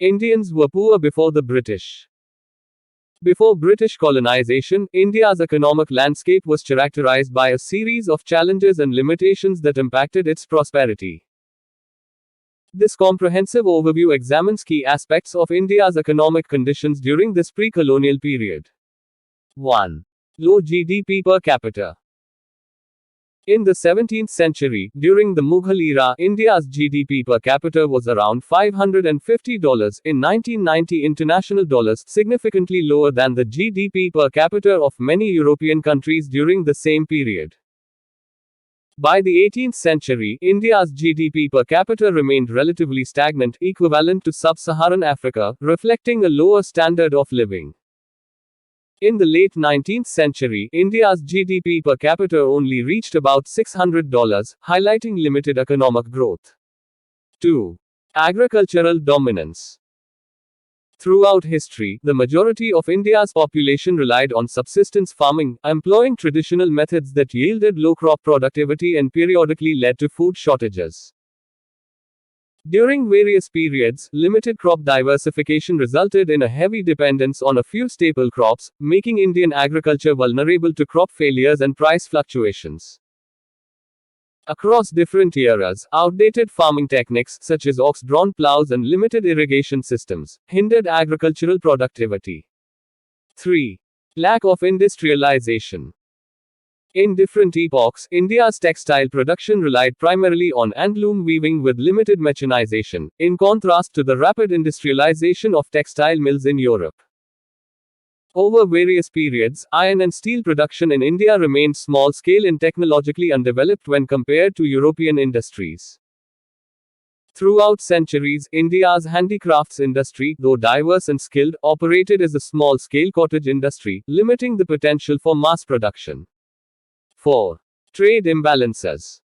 Indians were poor before the British. Before British colonization, India's economic landscape was characterized by a series of challenges and limitations that impacted its prosperity. This comprehensive overview examines key aspects of India's economic conditions during this pre-colonial period. 1. Low GDP per capita. In the 17th century, during the Mughal era, India's GDP per capita was around $550 in 1990 international dollars, significantly lower than the GDP per capita of many European countries during the same period. By the 18th century, India's GDP per capita remained relatively stagnant, equivalent to sub-Saharan Africa, reflecting a lower standard of living. In the late 19th century, India's GDP per capita only reached about $600, highlighting limited economic growth. 2. Agricultural dominance. Throughout history, the majority of India's population relied on subsistence farming, employing traditional methods that yielded low crop productivity and periodically led to food shortages. During various periods, limited crop diversification resulted in a heavy dependence on a few staple crops, making Indian agriculture vulnerable to crop failures and price fluctuations. Across different eras, outdated farming techniques such as ox-drawn plows and limited irrigation systems hindered agricultural productivity. 3. Lack of industrialization. In different epochs, India's textile production relied primarily on handloom weaving with limited mechanization, in contrast to the rapid industrialization of textile mills in Europe. Over various periods, iron and steel production in India remained small scale and technologically undeveloped when compared to European industries. Throughout centuries, India's handicrafts industry, though diverse and skilled, operated as a small scale cottage industry, limiting the potential for mass production. 4. Trade imbalances.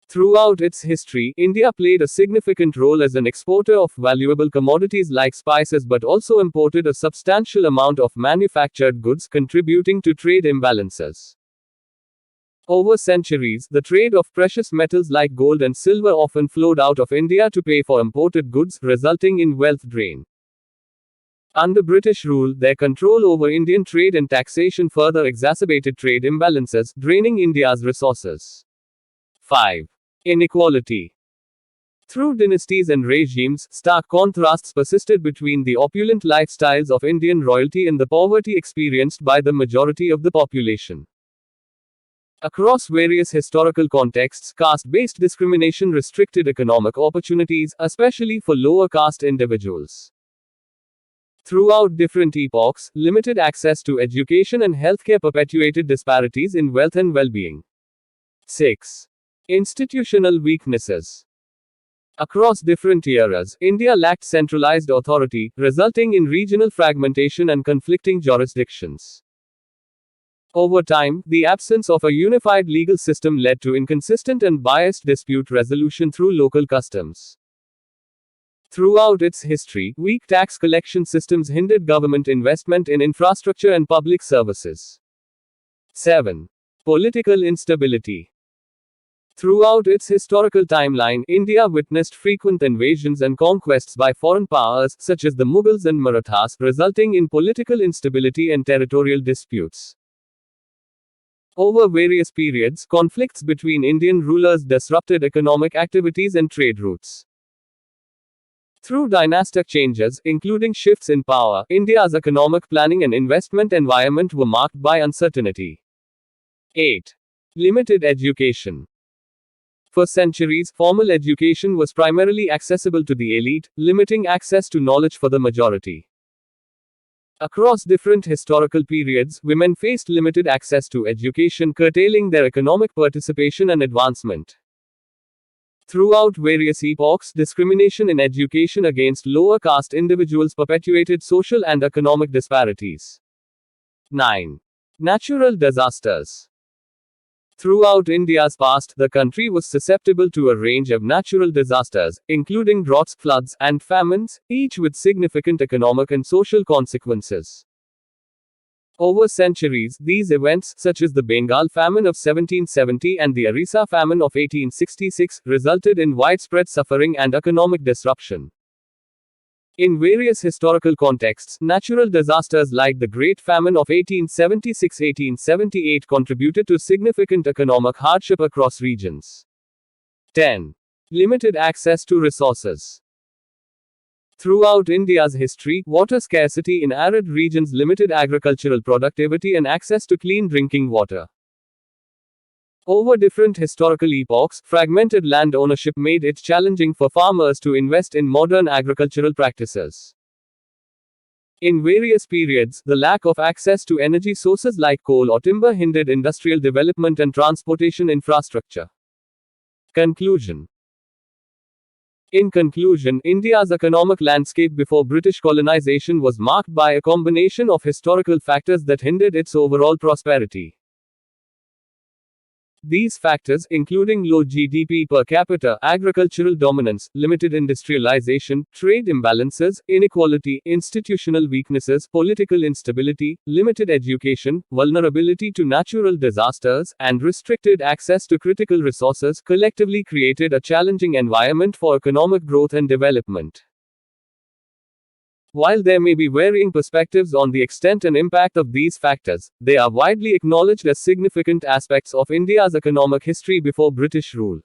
Throughout its history, India played a significant role as an exporter of valuable commodities like spices but also imported a substantial amount of manufactured goods, contributing to trade imbalances. Over centuries, the trade of precious metals like gold and silver often flowed out of India to pay for imported goods, resulting in wealth drain. Under British rule, their control over Indian trade and taxation further exacerbated trade imbalances, draining India's resources. 5. Inequality. Through dynasties and regimes, stark contrasts persisted between the opulent lifestyles of Indian royalty and the poverty experienced by the majority of the population. Across various historical contexts, caste-based discrimination restricted economic opportunities, especially for lower caste individuals. Throughout different epochs, limited access to education and healthcare perpetuated disparities in wealth and well-being. 6. Institutional weaknesses. Across different eras, India lacked centralized authority, resulting in regional fragmentation and conflicting jurisdictions. Over time, the absence of a unified legal system led to inconsistent and biased dispute resolution through local customs. Throughout its history, weak tax collection systems hindered government investment in infrastructure and public services. 7. Political instability. Throughout its historical timeline, India witnessed frequent invasions and conquests by foreign powers, such as the Mughals and Marathas, resulting in political instability and territorial disputes. Over various periods, conflicts between Indian rulers disrupted economic activities and trade routes. Through dynastic changes, including shifts in power, India's economic planning and investment environment were marked by uncertainty. 8. Limited education. For centuries, formal education was primarily accessible to the elite, limiting access to knowledge for the majority. Across different historical periods, women faced limited access to education, curtailing their economic participation and advancement. Throughout various epochs, discrimination in education against lower caste individuals perpetuated social and economic disparities. 9. Natural disasters. Throughout India's past, the country was susceptible to a range of natural disasters, including droughts, floods, and famines, each with significant economic and social consequences. Over centuries, these events, such as the Bengal famine of 1770 and the Orissa famine of 1866, resulted in widespread suffering and economic disruption. In various historical contexts, natural disasters like the Great Famine of 1876-1878 contributed to significant economic hardship across regions. 10. Limited access to resources. Throughout India's history, water scarcity in arid regions limited agricultural productivity and access to clean drinking water. Over different historical epochs, fragmented land ownership made it challenging for farmers to invest in modern agricultural practices. In various periods, the lack of access to energy sources like coal or timber hindered industrial development and transportation infrastructure. Conclusion. In conclusion, India's economic landscape before British colonization was marked by a combination of historical factors that hindered its overall prosperity. These factors, including low GDP per capita, agricultural dominance, limited industrialization, trade imbalances, inequality, institutional weaknesses, political instability, limited education, vulnerability to natural disasters, and restricted access to critical resources, collectively created a challenging environment for economic growth and development. While there may be varying perspectives on the extent and impact of these factors, they are widely acknowledged as significant aspects of India's economic history before British rule.